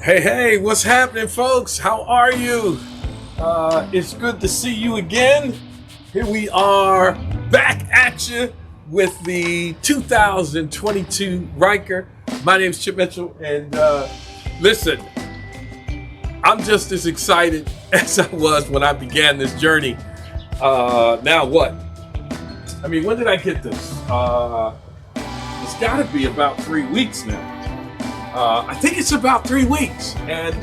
Hey, what's happening, folks? How are you? It's good to see you again. Here we are back at you with the 2022 Ryker. My name's Chip Mitchell, and listen, I'm just as excited as I was when I began this journey. Now what? I mean, when did I get this? It's got to be about 3 weeks now. I think it's about 3 weeks, and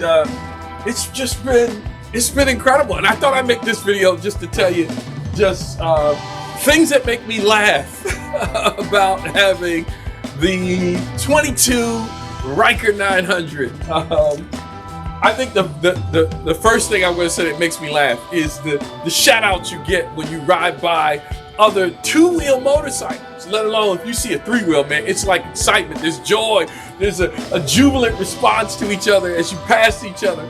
it's been incredible. And I thought I'd make this video just to tell you just things that make me laugh about having the 22 Ryker 900. I think the first thing I'm going to say that makes me laugh is the shout outs you get when you ride by other two-wheel motorcycles, let alone if you see a three-wheel, man. It's like excitement, there's joy, there's a jubilant response to each other as you pass each other.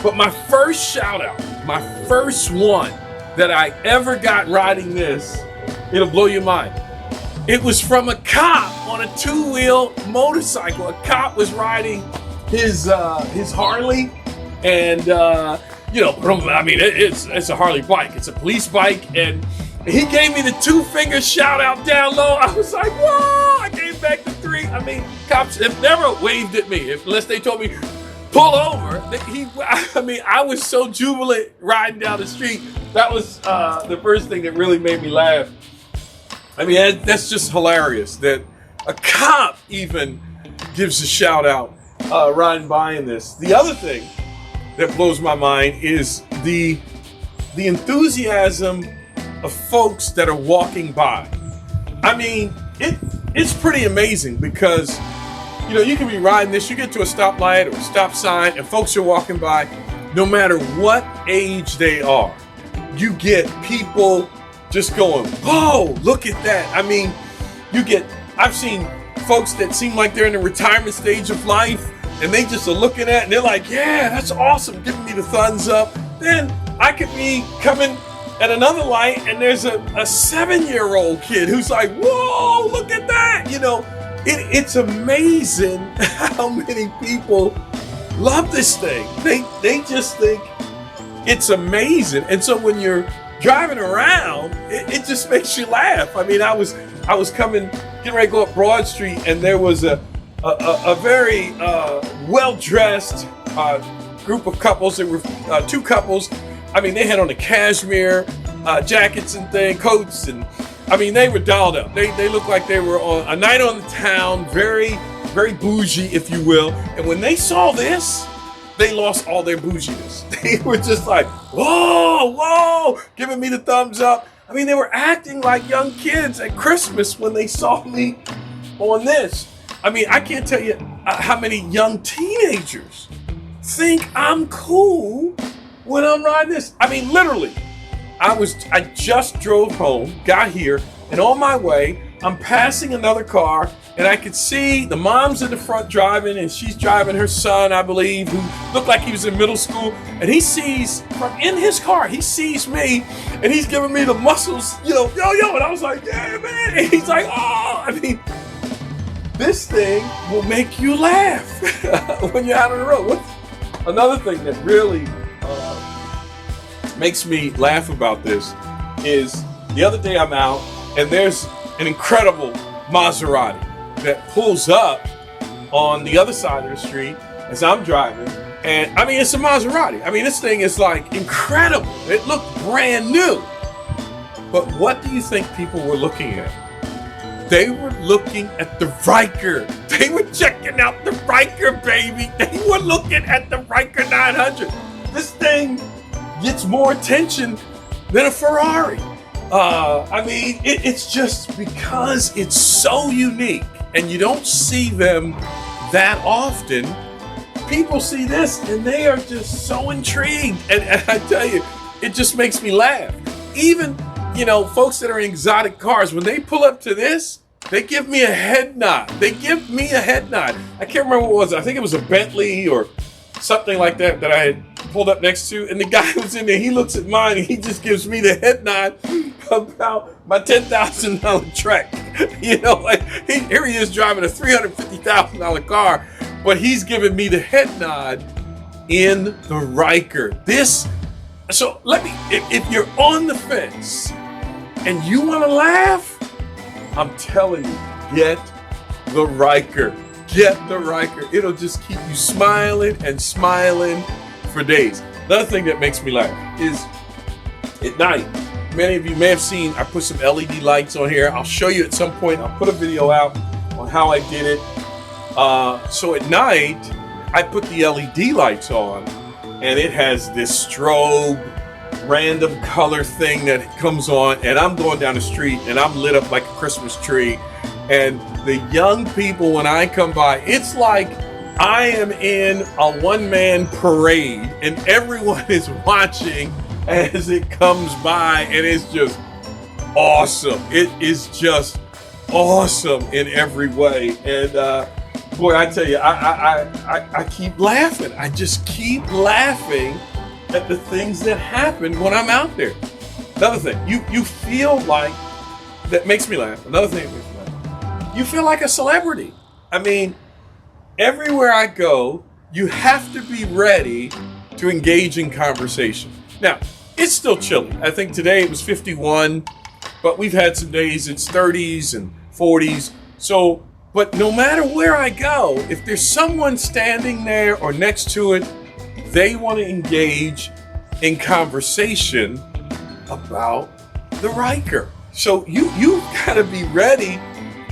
But my first shout out, my first one that I ever got riding this, it'll blow your mind. It was from a cop on a two-wheel motorcycle. A cop was riding his Harley, and it's a Harley bike. It's a police bike, and he gave me the two-finger shout-out down low. I was like, whoa! I came back to three. I mean, cops have never waved at me unless they told me, pull over. I was so jubilant riding down the street. That was the first thing that really made me laugh. I mean, that's just hilarious that a cop even gives a shout-out riding by in this. The other thing that blows my mind is the enthusiasm of folks that are walking by. I mean, it's pretty amazing because, you can be riding this, you get to a stoplight or a stop sign, and folks are walking by. No matter what age they are, you get people just going, "Whoa, look at that!" I mean, I've seen folks that seem like they're in the retirement stage of life, and they just are looking at it, and they're like, "Yeah, that's awesome," giving me the thumbs up. Then I could be coming at another light, and there's a 7-year-old kid who's like, "Whoa, look at that!" It's amazing how many people love this thing. They just think it's amazing, and so when you're driving around, it just makes you laugh. I mean, I was getting ready to go up Broad Street, and there was a very well-dressed group of couples. There were two couples. I mean, they had on the cashmere jackets and coats, and I mean, they were dolled up. They looked like they were on a night on the town, very, very bougie, if you will. And when they saw this, they lost all their bouginess. They were just like, whoa, giving me the thumbs up. I mean, they were acting like young kids at Christmas when they saw me on this. I mean, I can't tell you how many young teenagers think I'm cool when I'm riding this. I mean, literally, I just drove home, got here, and on my way, I'm passing another car, and I could see the mom's in the front driving, and she's driving her son, I believe, who looked like he was in middle school, and he sees, from in his car, he sees me, and he's giving me the muscles, yo, and I was like, yeah, man, and he's like, oh, I mean, this thing will make you laugh when you're out on the road. What's another thing that really makes me laugh about this is the other day I'm out, and there's an incredible Maserati that pulls up on the other side of the street as I'm driving. And I mean, it's a Maserati. I mean, this thing is like incredible. It looked brand new. But what do you think people were looking at? They were looking at the Ryker. They were checking out the Ryker, baby. They were looking at the Ryker 900. This thing gets more attention than a Ferrari. I mean, it's just because it's so unique and you don't see them that often. People see this and they are just so intrigued. And I tell you, it just makes me laugh. Even, folks that are in exotic cars, when they pull up to this, they give me a head nod. I can't remember what it was. I think it was a Bentley or something like that I had pulled up next to, and the guy was in there, he looks at mine and he just gives me the head nod about my $10,000 Trek. Here he is driving a $350,000 car, but he's giving me the head nod in the Ryker. So let me, if you're on the fence and you want to laugh, I'm telling you, get the Ryker. Get the Ryker. It'll just keep you smiling and smiling for days. Another thing that makes me laugh is at night. Many of you may have seen, I put some LED lights on here. I'll show you at some point. I'll put a video out on how I did it. So at night, I put the LED lights on, and it has this strobe, random color thing that comes on, and I'm going down the street, and I'm lit up like a Christmas tree. And the young people, when I come by, it's like I am in a one-man parade, and everyone is watching as it comes by, and it's just awesome. It is just awesome in every way. And boy, I tell you, I keep laughing. I just keep laughing at the things that happen when I'm out there. Another thing, you feel like, that makes me laugh. Another thing that makes me laugh, you feel like a celebrity. I mean, everywhere I go, you have to be ready to engage in conversation. Now, it's still chilly. I think today it was 51, but we've had some days it's 30s and 40s. So, but no matter where I go, if there's someone standing there or next to it, they want to engage in conversation about the Ryker. So you got to be ready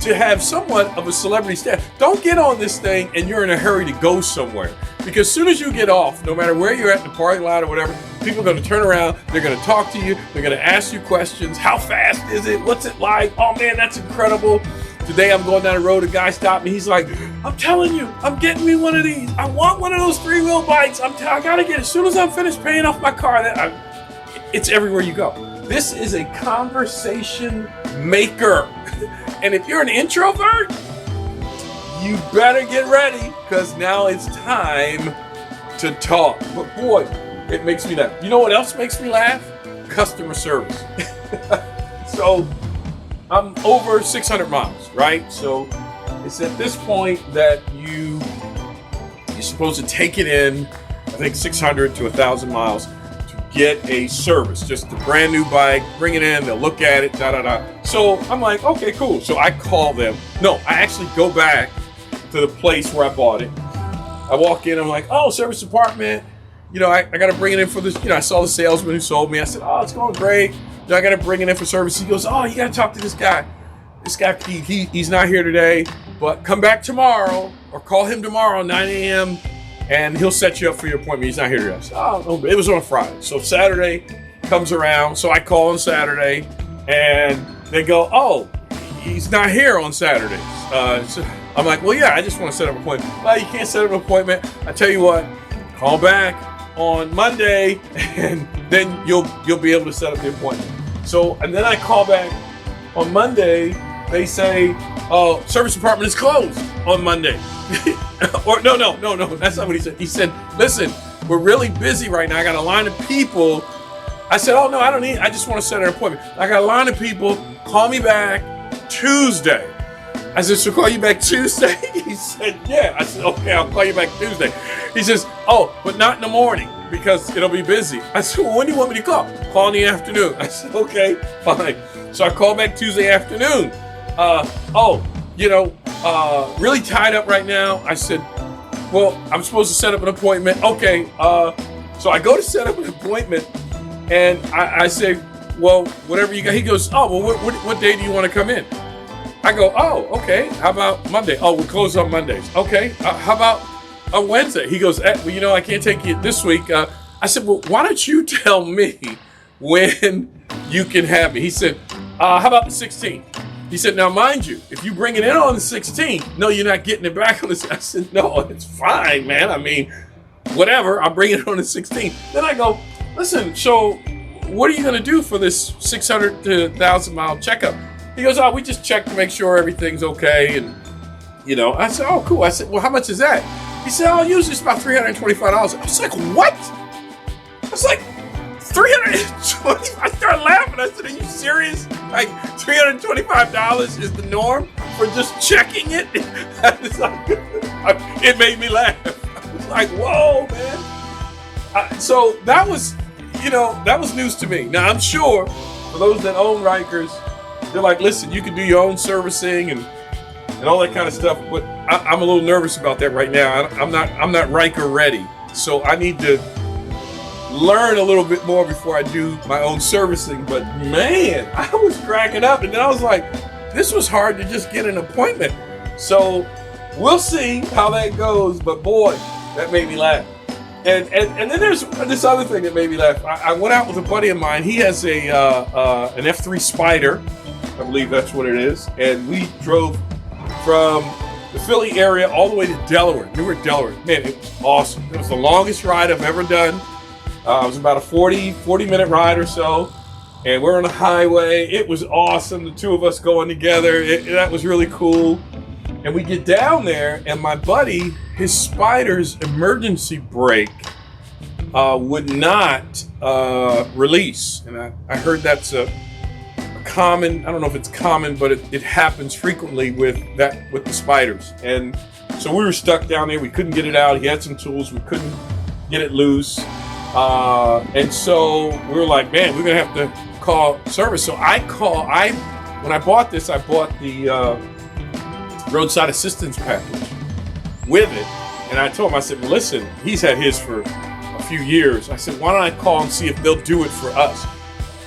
to have somewhat of a celebrity status. Don't get on this thing and you're in a hurry to go somewhere. Because as soon as you get off, no matter where you're at in the parking lot or whatever, people are going to turn around, they're going to talk to you, they're going to ask you questions. How fast is it? What's it like? Oh man, that's incredible. Today I'm going down the road, a guy stopped me. He's like, I'm telling you, I'm getting me one of these. I want one of those 3-wheel bikes. I got to get it. As soon as I'm finished paying off my car, it's everywhere you go. This is a conversation maker. And if you're an introvert, you better get ready, because now it's time to talk. But boy, it makes me laugh. You know what else makes me laugh? Customer service. So I'm over 600 miles, right? So it's at this point that you're supposed to take it in, I think 600 to 1,000 miles to get a service. Just a brand new bike, bring it in, they'll look at it, So I'm like, okay, cool. So I call them. No, I actually go back to the place where I bought it. I walk in, I'm like, oh, service department. You know, I got to bring it in for this. You know, I saw the salesman who sold me. I said, oh, it's going great. I got to bring it in for service. He goes, oh, you got to talk to this guy. This guy, he's not here today, but come back tomorrow or call him tomorrow at 9 a.m. and he'll set you up for your appointment. He's not here today. I said, oh, no, it was on a Friday. So Saturday comes around. So I call on Saturday and they go, oh, he's not here on Saturdays. So I'm like, well, yeah, I just want to set up an appointment. Well, you can't set up an appointment. I tell you what, call back on Monday and then you'll be able to set up the appointment. So, and then I call back on Monday. They say, oh, service department is closed on Monday. Or no, that's not what he said. He said, listen, we're really busy right now. I got a line of people. I said, oh no, I just want to set an appointment. I got a line of people. Call me back Tuesday. I said, so call you back Tuesday? He said, yeah. I said, okay, I'll call you back Tuesday. He says, oh, but not in the morning because it'll be busy. I said, well, when do you want me to call? Call in the afternoon. I said, okay, fine. So I called back Tuesday afternoon. Really tied up right now. I said, well, I'm supposed to set up an appointment. Okay, so I go to set up an appointment and I say, well, whatever you got. He goes, oh, well, what day do you want to come in? I go, oh, okay. How about Monday? Oh, we close on Mondays. Okay. How about a Wednesday? He goes, well, I can't take you this week. I said, well, why don't you tell me when you can have me? He said, how about the 16th? He said, now, mind you, if you bring it in on the 16th, no, you're not getting it back on the 16th. I said, no, it's fine, man. I mean, whatever. I'll bring it on the 16th. Then I go, listen, so what are you going to do for this 600 to 1,000 mile checkup? He goes, oh, we just check to make sure everything's okay. And, I said, oh, cool. I said, well, how much is that? He said, oh, usually it's about $325. I was like, what? I was like, $320? I started laughing. I said, are you serious? Like, $325 is the norm? for just checking it. It's like, it made me laugh. I was like, whoa, man. So that was, that was news to me. Now I'm sure for those that own Rykers, they're like, listen, you can do your own servicing and all that kind of stuff. But I'm a little nervous about that right now. I'm not Ryker ready. So I need to learn a little bit more before I do my own servicing. But man, I was cracking up, and then I was like, this was hard to just get an appointment. So we'll see how that goes. But boy, that made me laugh. And then there's this other thing that made me laugh. I went out with a buddy of mine. He has an F3 Spider, I believe that's what it is, and we drove from the Philly area all the way to Delaware, Newark, Delaware. Man, it was awesome. It was the longest ride I've ever done. It was about a 40-minute ride or so, and we're on the highway. It was awesome, the two of us going together. That was really cool. And we get down there, and my buddy, his Spider's emergency brake would not release. And I heard that's a common, I don't know if it's common, but it happens frequently with the Spiders. And so we were stuck down there. We couldn't get it out. He had some tools. We couldn't get it loose. And so we were like, man, we're going to have to call service. So when I bought this, I bought the Roadside Assistance package with it. And I told him, I said, well, listen, he's had his for a few years. I said, why don't I call and see if they'll do it for us?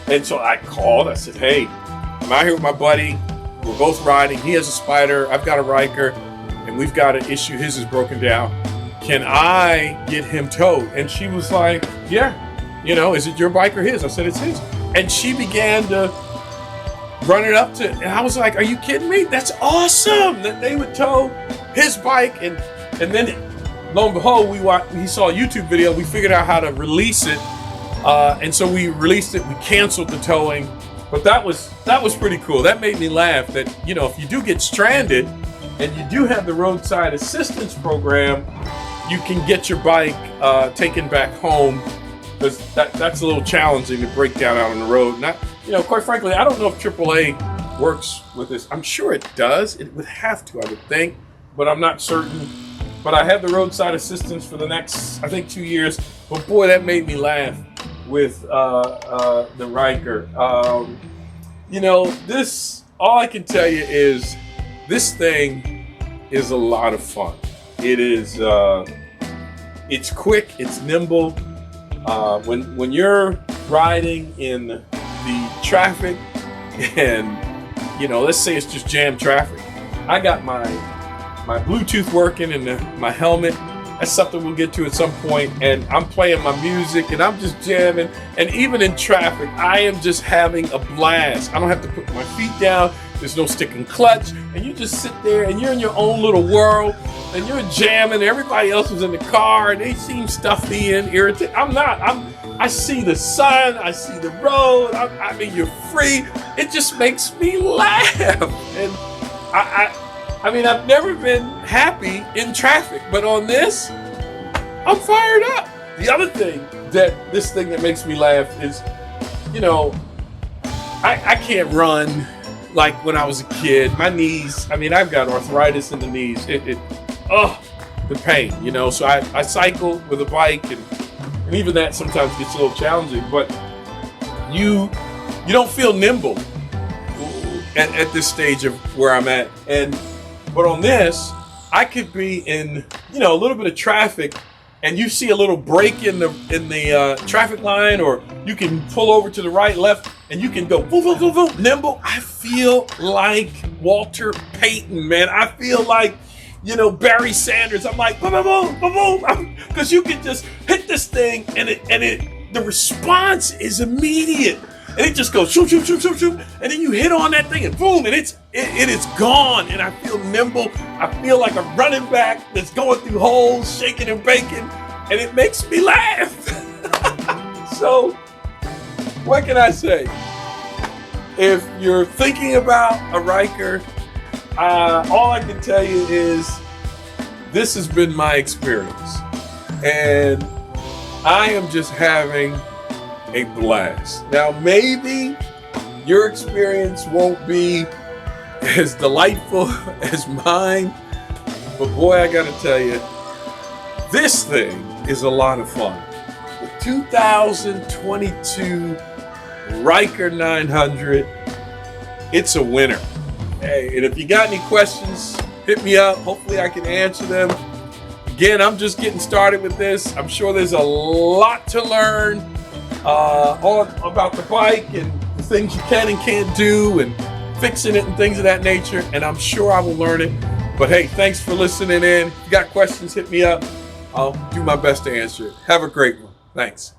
And so I called. I said, hey, I'm out here with my buddy. We're both riding. He has a Spider. I've got a Ryker. And we've got an issue. His is broken down. Can I get him towed? And she was like, yeah. Is it your bike or his? I said, it's his. And she began to run it up to, and I was like, are you kidding me? That's awesome that they would tow his bike. And then lo and behold, we saw a YouTube video. We figured out how to release it. And so we released it. We canceled the towing. But that was pretty cool. That made me laugh that, if you do get stranded and you do have the Roadside Assistance program, you can get your bike taken back home, because that's a little challenging to break down out on the road. And quite frankly, I don't know if AAA works with this. I'm sure it does. It would have to, I would think, but I'm not certain. But I have the Roadside Assistance for the next, I think, 2 years. But boy, that made me laugh with the Ryker. This, all I can tell you is this thing is a lot of fun. It is, it's quick, it's nimble. When you're riding in the traffic and, let's say it's just jam traffic. I got my Bluetooth working and my helmet. That's something we'll get to at some point. And I'm playing my music and I'm just jamming. And even in traffic, I am just having a blast. I don't have to put my feet down. There's no sticking clutch. And you just sit there and you're in your own little world and you're jamming. Everybody else is in the car and they seem stuffy and irritated. I'm not. I see the sun. I see the road. I mean, you're free. It just makes me laugh. And I've never been happy in traffic, but on this, I'm fired up. The other thing that makes me laugh is, I can't run like when I was a kid. My knees, I've got arthritis in the knees. The pain, so I cycle with a bike and even that sometimes gets a little challenging, but you don't feel nimble at this stage of where I'm at. But on this, I could be in, a little bit of traffic and you see a little break in the traffic line, or you can pull over to the right, left, and you can go boom, boom, boom, boom, nimble. I feel like Walter Payton, man. I feel like, Barry Sanders. I'm like, boom, boom, boom, boom, boom. Because you can just hit this thing and the response is immediate. And it just goes shoot, shoot, shoot, shoot, shoot. And then you hit on that thing and boom, and it is gone. And I feel nimble. I feel like a running back that's going through holes, shaking and baking. And it makes me laugh. So, what can I say? If you're thinking about a Ryker, all I can tell you is this has been my experience. And I am just having a blast. Now, maybe your experience won't be as delightful as mine. But boy, I gotta tell you, this thing is a lot of fun. The 2022 Ryker 900, it's a winner. Hey, and if you got any questions, hit me up. Hopefully I can answer them. Again, I'm just getting started with this. I'm sure there's a lot to learn about the bike and the things you can and can't do and fixing it and things of that nature. And I'm sure I will learn it. But hey, thanks for listening in. If you got questions, hit me up. I'll do my best to answer it. Have a great one. Thanks.